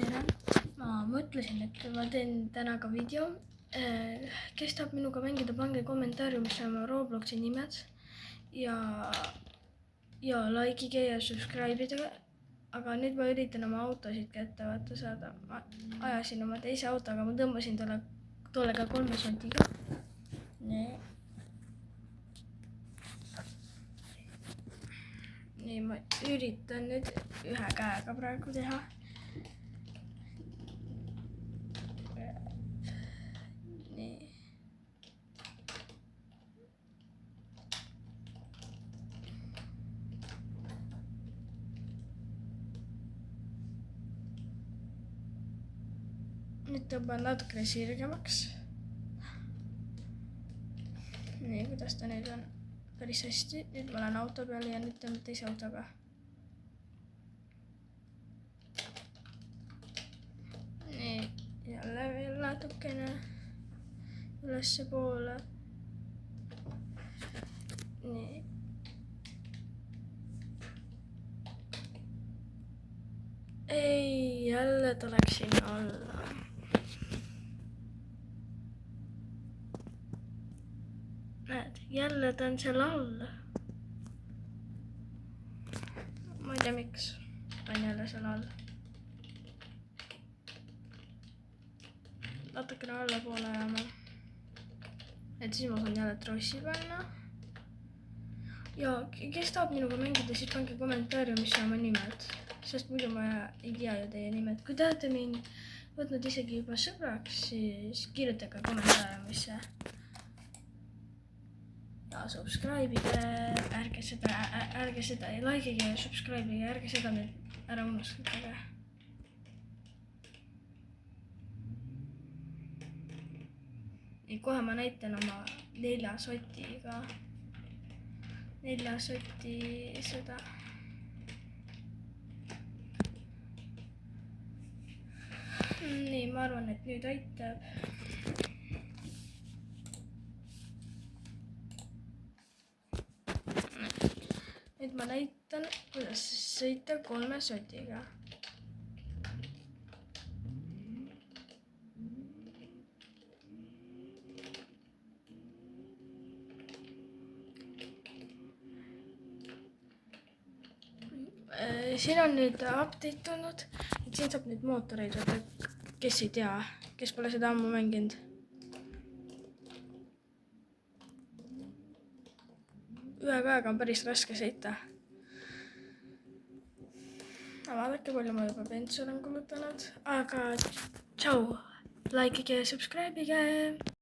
tere! Ma mõtlesin, et ma teen täna ka video. Kes tahab minuga mängida, pange kommentaariumisse oma Robloksi nimed ja likeige ja subscribe'ide. Aga nüüd ma üritan oma autosid kätte vaata saada. Ma ajasin oma teise autoga, ma tõmbasin tollega 3 sondiga. Nii, ma üritan nüüd ühe käega praegu teha. Nii. Nüüd tõmban natukene sirgemaks. Nii, kuidas ta nüüd on? Päris hästi. Nüüd ma olen auto peal ja nüüd tõmban teise autoga. Nii, jälle veel natukene ülesse poole. Nii. Ei, jälle ta läks sinna alla. Näed, jälle ta on seal all. Ma ei tea, miks ta on jälle seal all. Natukene allapoole ajama. Et siis ma saan jälle trossi panna. Ja kes tahab minuga mängida, siis pange kommentaariumisse oma nimed. Sest muidu ma ei tea ju teie nimed. Kui te olete mind võtnud isegi juba sõbraks, siis kirjutage kommentaariumisse. Ja subscribe'ige, ärge seda ja likeige ja subscribe'ige, ärge seda nüüd ära unustage. Nii, kohe ma näitan oma 4 sotiga. 4 soti seda. Nii, ma arvan, et nüüd aitab. Nüüd ma näitan, kuidas sõita 3 sotiga. Siin on nüüd update tulnud, et siin saab nüüd mootoreid võtta, kes ei tea, kes pole seda ammu mänginud. Ühe käega on päris raske sõita. Vaadake, palju ma juba bensu olen kulutanud, aga tšau, likeige ja subscribe'ige!